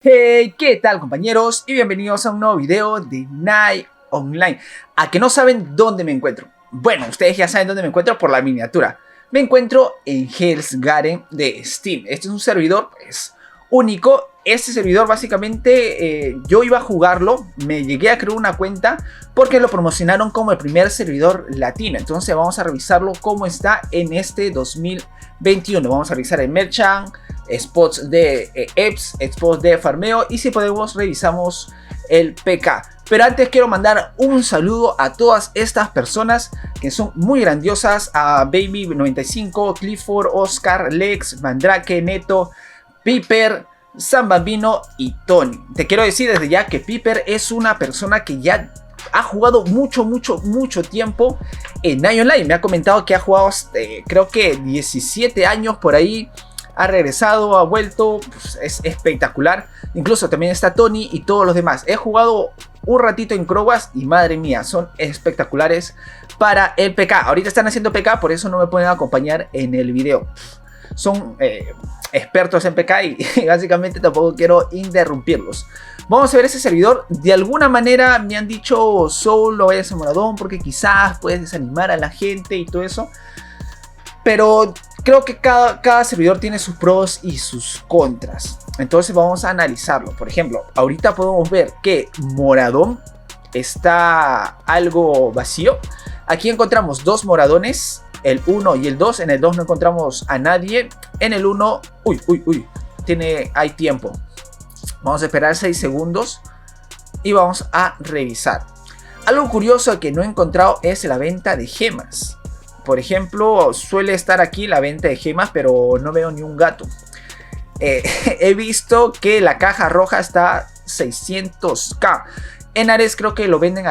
Hey, ¿qué tal compañeros? Y bienvenidos a un nuevo video de Night Online. ¿A que no saben dónde me encuentro? Bueno, ustedes ya saben dónde me encuentro por la miniatura. Me encuentro en Hell's Garden de Steam. Este es un servidor pues único. Este servidor básicamente yo iba a jugarlo, me llegué a crear una cuenta porque lo promocionaron como el primer servidor latino. Entonces vamos a revisarlo cómo está en este 2021. Vamos a revisar el merchant, spots de EPS, spots de farmeo y si podemos revisamos el PK. Pero antes quiero mandar un saludo a todas estas personas que son muy grandiosas: a Baby95, Clifford, Oscar, Lex, Mandrake, Neto, Piper, San Bambino y Tony. Te quiero decir desde ya que Piper es una persona que ya ha jugado mucho tiempo en Night Online. Me ha comentado que ha jugado creo que 17 años por ahí. Ha regresado, ha vuelto, pues es espectacular. Incluso también está Tony y todos los demás. He jugado un ratito en Crowas y madre mía, son espectaculares para el PK. Ahorita están haciendo PK, por eso no me pueden acompañar en el video. Son expertos en PK y básicamente tampoco quiero interrumpirlos. Vamos a ver ese servidor. De alguna manera me han dicho Soul, lo vayas a Moradón porque quizás puedes desanimar a la gente y todo eso. Pero creo que cada servidor tiene sus pros y sus contras. Entonces vamos a analizarlo. Por ejemplo, ahorita podemos ver que Moradón está algo vacío. Aquí encontramos dos Moradones, el 1 y el 2. En el 2 no encontramos a nadie. En el 1, hay tiempo. Vamos a esperar 6 segundos y vamos a revisar. Algo curioso que no he encontrado es la venta de gemas. Por ejemplo, suele estar aquí la venta de gemas, pero no veo ni un gato. He visto que la caja roja está 600k. En Ares creo que lo venden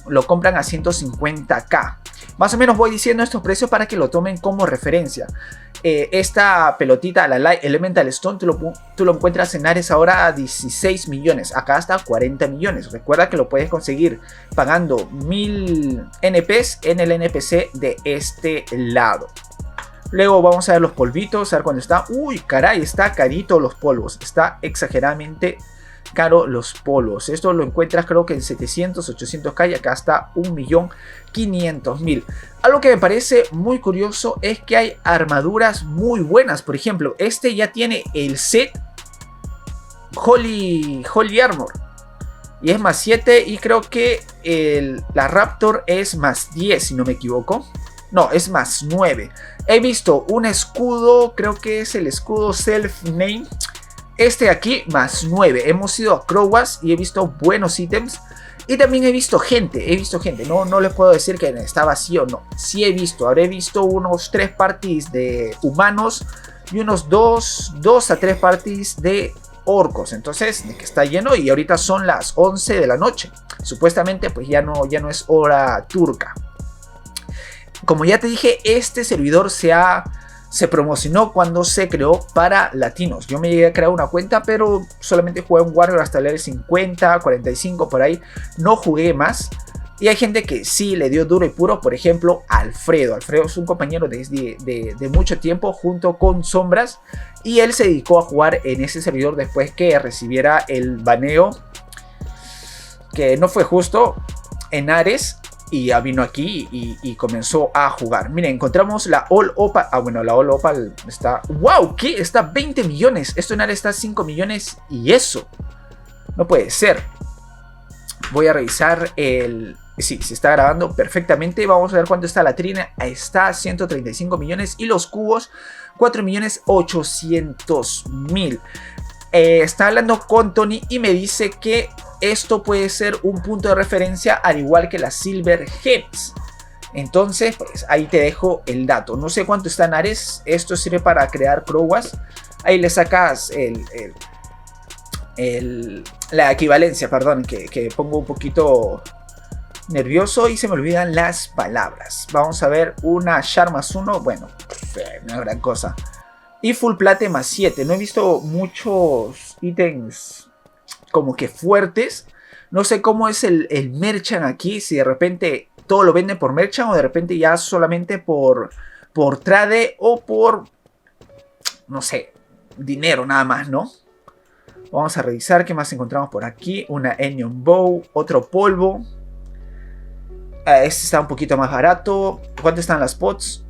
lo compran a 150k. Más o menos voy diciendo estos precios para que lo tomen como referencia. Esta pelotita, la Light Elemental Stone, tú lo encuentras en Ares ahora a 16 millones. Acá está 40 millones. Recuerda que lo puedes conseguir pagando 1000 NPs en el NPC de este lado. Luego vamos a ver los polvitos, a ver cuándo está. Uy, caray, está carito los polvos. Está exageradamente caro los polvos. Esto lo encuentras creo que en 700, 800k y acá está 1.500.000. Algo que me parece muy curioso es que hay armaduras muy buenas. Por ejemplo, este ya tiene el set Holy Armor y es más 7 y creo que la Raptor es más 10 si no me equivoco. No, es más 9. He visto un escudo, creo que es el escudo Self Name. Este de aquí más 9. Hemos ido a Crowas y he visto buenos ítems. Y también he visto gente. No les puedo decir que está vacío, no. Sí he visto. Habré visto unos 3 parties de humanos y unos 2 a 3 parties de orcos. Entonces, de que está lleno. Y ahorita son las 11 de la noche. Supuestamente, pues ya no es hora turca. Como ya te dije, este servidor se promocionó cuando se creó para latinos. Yo me llegué a crear una cuenta, pero solamente jugué un Warrior hasta level 50, 45 por ahí. No jugué más. Y hay gente que sí le dio duro y puro. Por ejemplo, Alfredo. Alfredo es un compañero de mucho tiempo junto con Sombras. Y él se dedicó a jugar en ese servidor después que recibiera el baneo, que no fue justo, en Ares. Y ya vino aquí y comenzó a jugar. Miren, encontramos la All Opal. Ah, bueno, la All Opal está... ¡Wow! ¿Qué? Está 20 millones. Esto en área está 5 millones y eso. No puede ser. Voy a revisar el... Sí, se está grabando perfectamente. Vamos a ver cuánto está la trina. Está a 135 millones. Y los cubos, 4.800.000. Está hablando con Tony y me dice que esto puede ser un punto de referencia al igual que las Silver Gems. Entonces, pues ahí te dejo el dato. No sé cuánto está en Ares. Esto sirve para crear Crowas. Ahí le sacas la equivalencia, perdón, que pongo un poquito nervioso y se me olvidan las palabras. Vamos a ver una Char más 1. Bueno, una gran cosa. Y Full Plate más 7. No he visto muchos ítems como que fuertes. No sé cómo es el merchant aquí. Si de repente todo lo venden por merchant o de repente ya solamente por trade o por, no sé, dinero nada más, ¿no? Vamos a revisar qué más encontramos por aquí. Una Enion Bow, otro polvo. Este está un poquito más barato. ¿Cuánto están las pots?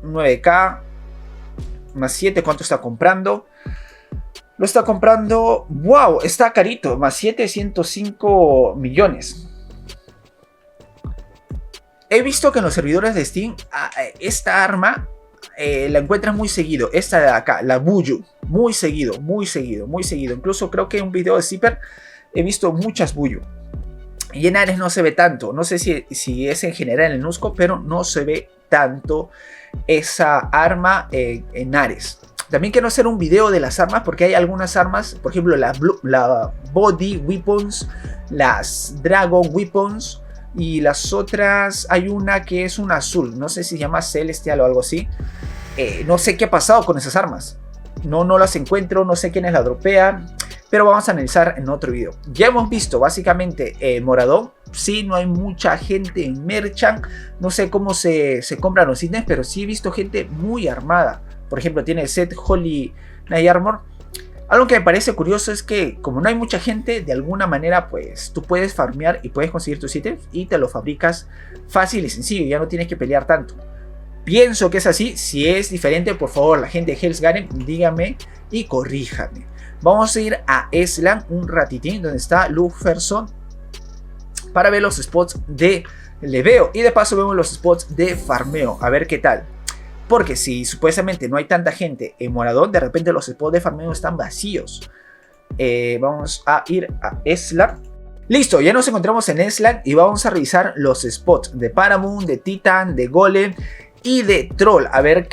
9k. Más 7, ¿cuánto está comprando? Lo está comprando... ¡Wow! Está carito. Más 7, 105 millones. He visto que en los servidores de Steam esta arma la encuentran muy seguido. Esta de acá, la Buyu. Muy seguido, muy seguido, muy seguido. Incluso creo que en un video de Zipper he visto muchas Buyu. Y en Ares no se ve tanto. No sé si es en general en el Nuzco, pero no se ve tanto esa arma en Ares. También quiero hacer un video de las armas porque hay algunas armas, por ejemplo la Body Weapons, las Dragon Weapons y las otras, hay una que es un azul, no sé si se llama Celestial o algo así. No sé qué ha pasado con esas armas, no las encuentro, no sé quiénes la dropean, pero vamos a analizar en otro video. Ya hemos visto básicamente Moradón. Sí, no hay mucha gente en Merchant, no sé cómo se compran los ítems, pero sí he visto gente muy armada. Por ejemplo, tiene el set Holy Knight Armor. Algo que me parece curioso es que como no hay mucha gente, de alguna manera pues tú puedes farmear y puedes conseguir tus ítems y te los fabricas fácil y sencillo, ya no tienes que pelear tanto. Pienso que es así. Si es diferente, por favor, la gente de Hell's Garen, dígame y corríjame. Vamos a ir a Eslan un ratitín, donde está Luferson, para ver los spots de leveo. Y de paso vemos los spots de farmeo, a ver qué tal. Porque si supuestamente no hay tanta gente en Moradón, de repente los spots de farmeo están vacíos. Vamos a ir a Eslan. Listo, ya nos encontramos en Eslan y vamos a revisar los spots de Paramount, de Titan, de Golem y de Troll. A ver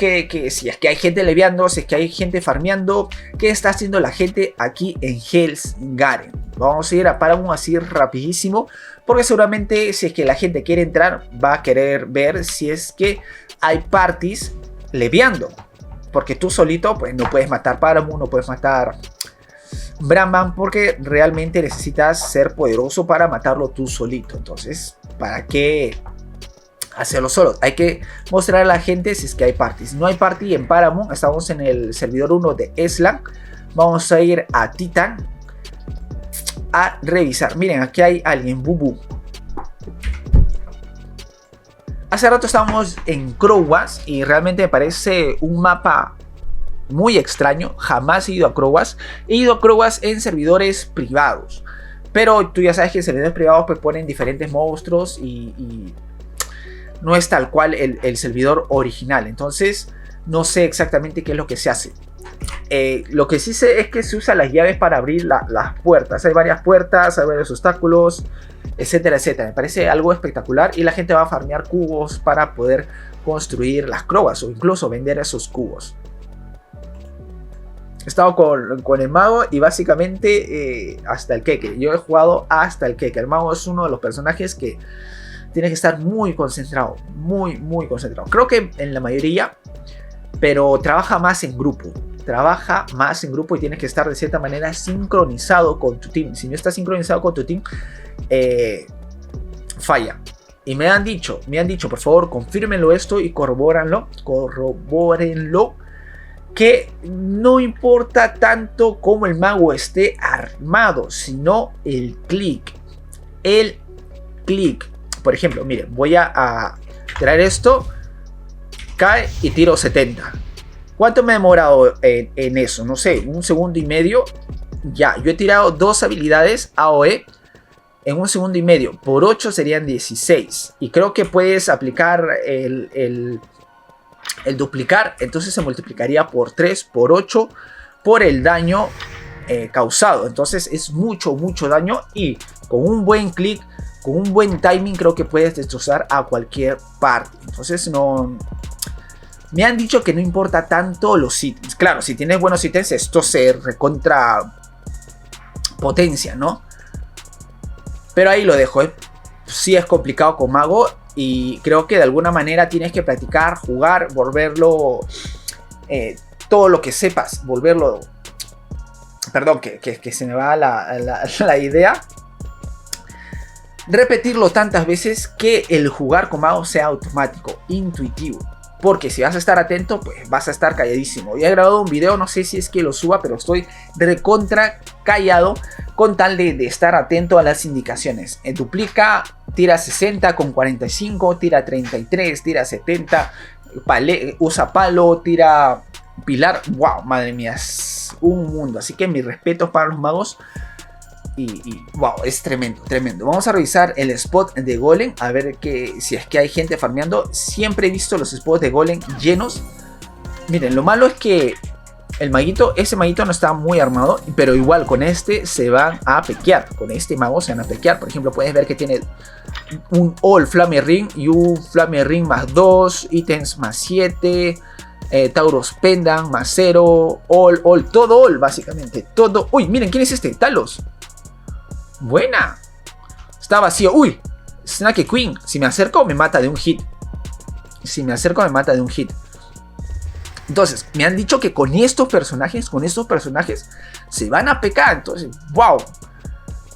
si es que hay gente leveando, si es que hay gente farmeando, qué está haciendo la gente aquí en Hell's Garen. Vamos a ir a Paramount así rapidísimo, porque seguramente si es que la gente quiere entrar, va a querer ver si es que hay parties leveando. Porque tú solito pues no puedes matar Paramount, no puedes matar Brahman, porque realmente necesitas ser poderoso para matarlo tú solito. Entonces, ¿para qué hacerlo solo? Hay que mostrar a la gente si es que hay parties. No hay party en Paramount, estamos en el servidor 1 de Eslan. Vamos a ir a Titan a revisar. Miren, aquí hay alguien, Bubu. Hace rato estábamos en Crowwas y realmente me parece un mapa muy extraño. Jamás he ido a Crowwas. He ido a Crowwas en servidores privados, pero tú ya sabes que en servidores privados pues ponen diferentes monstruos y no es tal cual el servidor original. Entonces no sé exactamente qué es lo que se hace. Lo que sí sé es que se usan las llaves para abrir las puertas. Hay varias puertas, hay varios obstáculos, etcétera, etcétera. Me parece algo espectacular y la gente va a farmear cubos para poder construir las Crowwas o incluso vender esos cubos. He estado con el mago y básicamente hasta el Keke. Yo he jugado hasta el Keke. El mago es uno de los personajes que tiene que estar muy concentrado, muy concentrado. Creo que en la mayoría, pero trabaja más en grupo. Trabaja más en grupo y tienes que estar de cierta manera sincronizado con tu team. Si no estás sincronizado con tu team, falla. Y me han dicho, por favor, confírmenlo esto y corrobórenlo, que no importa tanto cómo el mago esté armado, sino el click. El click. Por ejemplo, miren, voy a traer esto, cae y tiro 70. ¿Cuánto me he demorado en eso? No sé, 1 segundo y medio. Ya, yo he tirado 2 habilidades AOE en 1 segundo y medio. Por 8 serían 16. Y creo que puedes aplicar el duplicar. Entonces se multiplicaría por 3, por 8, por el daño causado. Entonces es mucho daño. Y con un buen clic, con un buen timing, creo que puedes destrozar a cualquier parte. Entonces no... Me han dicho que no importa tanto los ítems. Claro, si tienes buenos ítems, esto se recontra potencia, ¿no? Pero ahí lo dejo, ¿eh? Sí es complicado con mago. Y creo que de alguna manera tienes que practicar, jugar, volverlo... todo lo que sepas, volverlo... Perdón, que se me va la idea. Repetirlo tantas veces que el jugar con mago sea automático, intuitivo. Porque si vas a estar atento, pues vas a estar calladísimo. Ya he grabado un video, no sé si es que lo suba, pero estoy recontra callado con tal de estar atento a las indicaciones. Duplica, tira 60 con 45, tira 33, tira 70, usa palo, tira pilar. Wow, madre mía, es un mundo. Así que mis respetos para los magos. Y wow, es tremendo, tremendo. Vamos a revisar el spot de golem, a ver si es que hay gente farmeando. Siempre he visto los spots de golem llenos. Miren, lo malo es que ese maguito no está muy armado, pero igual con este se van a pequear. Con este mago se van a pequear. Por ejemplo, puedes ver que tiene un All Flame Ring y un Flame Ring más 2, ítems más 7, Tauros Pendant más 0, All, todo All básicamente. Todo. Uy, miren, ¿quién es este? Talos. Buena. Está vacío. Uy, Snake Queen. Si me acerco me mata de un hit. Entonces, me han dicho que con estos personajes se van a pecar. Entonces, wow.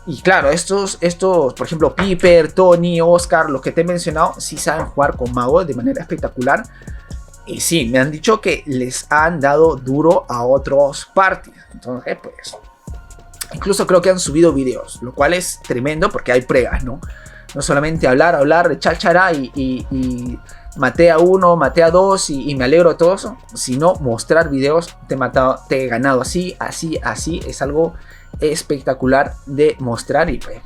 Y claro, estos, por ejemplo, Piper, Tony, Oscar, los que te he mencionado, sí saben jugar con magos de manera espectacular. Y sí, me han dicho que les han dado duro a otros parties. Entonces, pues, incluso creo que han subido videos, lo cual es tremendo porque hay pruebas, ¿no? No solamente hablar de cháchara y maté a uno, maté a dos y me alegro de todo eso, sino mostrar videos, te he ganado así, es algo espectacular de mostrar. Y pues,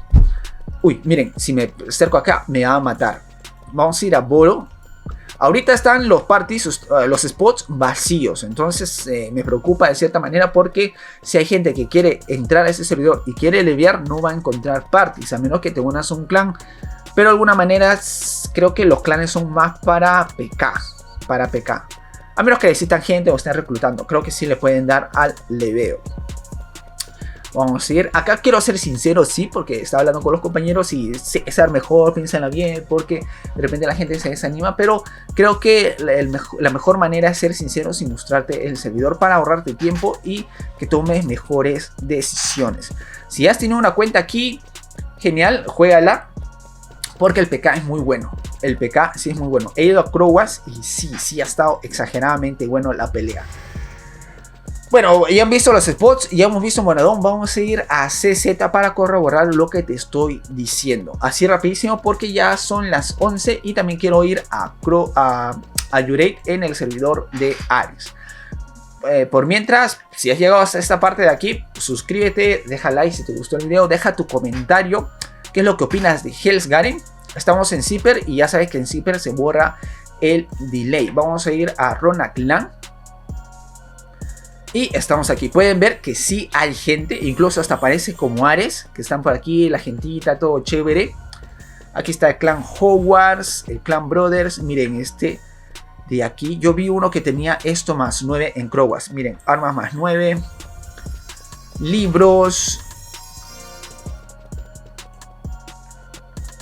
uy, miren, si me acerco acá me va a matar. Vamos a ir a Boro. Ahorita están los parties, los spots vacíos, entonces me preocupa de cierta manera porque si hay gente que quiere entrar a ese servidor y quiere leviar, no va a encontrar parties, a menos que te unas a un clan. Pero de alguna manera creo que los clanes son más para PK, a menos que necesitan gente o estén reclutando, creo que sí le pueden dar al leveo. Vamos a seguir. Acá quiero ser sincero, sí, porque estaba hablando con los compañeros y ser mejor, piénsenla bien, porque de repente la gente se desanima. Pero creo que la mejor manera es ser sincero sin mostrarte el servidor para ahorrarte tiempo y que tomes mejores decisiones. Si has tenido una cuenta aquí, genial, juégala, porque el PK es muy bueno. El PK sí es muy bueno. He ido a Crowwas y sí ha estado exageradamente bueno la pelea. Bueno, ya han visto los spots, ya hemos visto Moradón. Vamos a ir a CZ para corroborar lo que te estoy diciendo. Así rapidísimo porque ya son las 11 y también quiero ir a Yurei en el servidor de Ares. Por mientras, si has llegado hasta esta parte de aquí, suscríbete, deja like si te gustó el video, deja tu comentario. ¿Qué es lo que opinas de Hell's Garen? Estamos en Zipper y ya sabes que en Zipper se borra el delay. Vamos a ir a Rona Clan. Y estamos aquí, pueden ver que sí hay gente, incluso hasta aparece como Ares, que están por aquí, la gentita, todo chévere. Aquí está el clan Hogwarts, el clan Brothers, miren este de aquí. Yo vi uno que tenía esto más 9 en Crowwas, miren, armas más 9, libros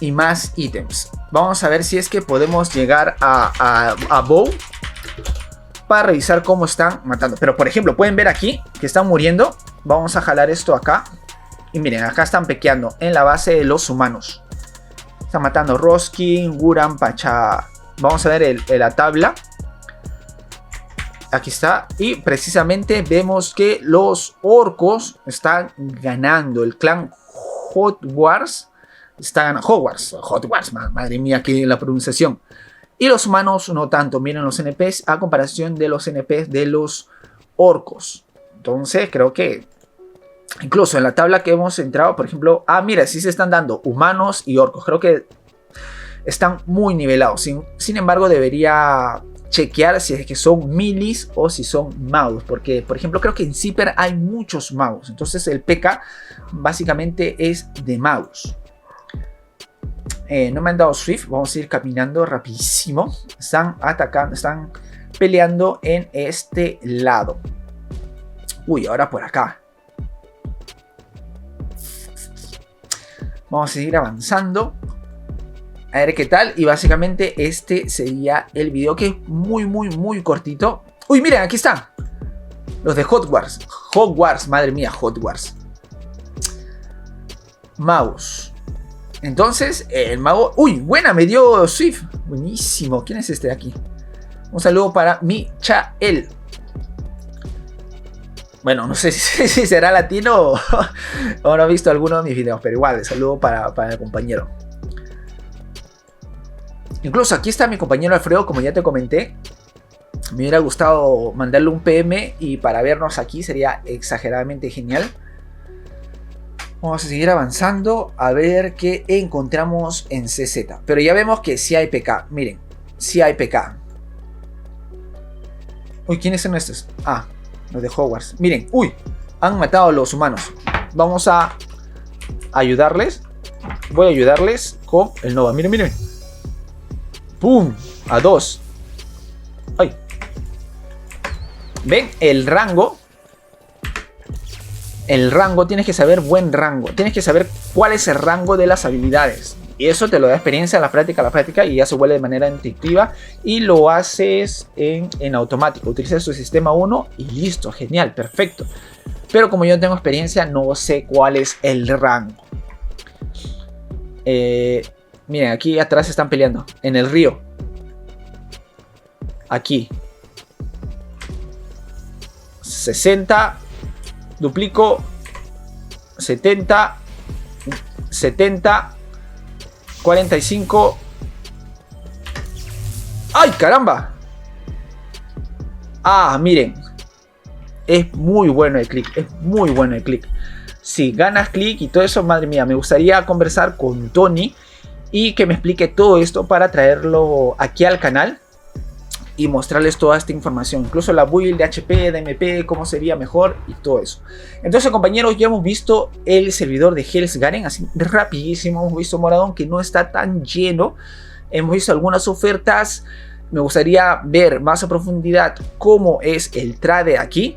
y más ítems. Vamos a ver si es que podemos llegar a Bow para revisar cómo están matando. Pero por ejemplo, pueden ver aquí que están muriendo. Vamos a jalar esto acá. Y miren, acá están pequeando en la base de los humanos. Están matando Roskin, Guran, Pacha. Vamos a ver la tabla. Aquí está. Y precisamente vemos que los orcos están ganando. El clan Hogwarts está ganando. Hogwarts, madre mía, que la pronunciación. Y los humanos no tanto, miren los NPs a comparación de los NPs de los orcos. Entonces creo que incluso en la tabla que hemos entrado, por ejemplo, mira, sí se están dando humanos y orcos. Creo que están muy nivelados. Sin embargo, debería chequear si es que son milis o si son magos. Porque, por ejemplo, creo que en Zipper hay muchos magos. Entonces el PK básicamente es de magos. No me han dado Swift, vamos a ir caminando rapidísimo. Están atacando, están peleando en este lado. Uy, ahora por acá. Vamos a seguir avanzando. A ver qué tal. Y básicamente este sería el video, que es muy cortito. Uy, miren, aquí están los de Hogwarts. Hogwarts, madre mía, Hogwarts. Magos. Entonces, el mago... Uy, buena, me dio Swift. Buenísimo. ¿Quién es este de aquí? Un saludo para Michael. Bueno, no sé si será latino o no he visto alguno de mis videos, pero igual, saludo para el compañero. Incluso aquí está mi compañero Alfredo, como ya te comenté. Me hubiera gustado mandarle un PM y para vernos aquí sería exageradamente genial. Vamos a seguir avanzando a ver qué encontramos en CZ. Pero ya vemos que sí hay PK. Miren, sí hay PK. Uy, ¿quiénes son estos? Ah, los de Hogwarts. Miren, uy, han matado a los humanos. Vamos a ayudarles. Voy a ayudarles con el Nova. Miren, miren. ¡Pum! A 2. ¡Ay! ¿Ven? El rango. El rango, tienes que saber buen rango. Tienes que saber cuál es el rango de las habilidades. Y eso te lo da experiencia a la práctica y ya se vuelve de manera intuitiva. Y lo haces en automático. Utilizas tu sistema 1 y listo. Genial, perfecto. Pero como yo no tengo experiencia, no sé cuál es el rango. Miren, aquí atrás están peleando. En el río. Aquí. 60. Duplico. 70. 70. 45. ¡Ay, caramba! Ah, miren. Es muy bueno el click. Es muy bueno el click. Si ganas click y todo eso, madre mía, me gustaría conversar con Tony y que me explique todo esto para traerlo aquí al canal y mostrarles toda esta información, incluso la build de HP, de MP, cómo sería mejor y todo eso. Entonces, compañeros, ya hemos visto el servidor de Hell's Garen, así rapidísimo. Hemos visto Moradón, que no está tan lleno. Hemos visto algunas ofertas. Me gustaría ver más a profundidad cómo es el trade aquí,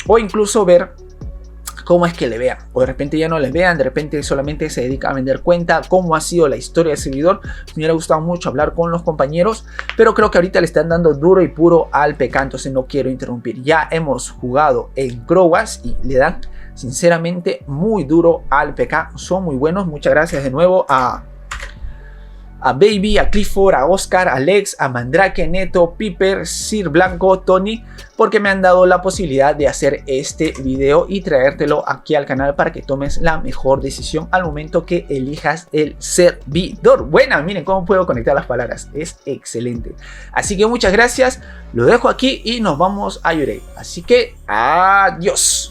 o incluso ver cómo es que le vean, o de repente ya no le vean, de repente solamente se dedica a vender cuenta, cómo ha sido la historia del servidor. Me hubiera gustado mucho hablar con los compañeros, pero creo que ahorita le están dando duro y puro al PK, entonces no quiero interrumpir. Ya hemos jugado en Crowas y le dan sinceramente muy duro al PK, son muy buenos. Muchas gracias de nuevo a Baby, a Clifford, a Oscar, a Alex, a Mandrake, Neto, Piper, Sir Blanco, Tony, porque me han dado la posibilidad de hacer este video y traértelo aquí al canal para que tomes la mejor decisión al momento que elijas el servidor. Buena, miren cómo puedo conectar las palabras, es excelente. Así que muchas gracias, lo dejo aquí y nos vamos a Yurei. Así que adiós.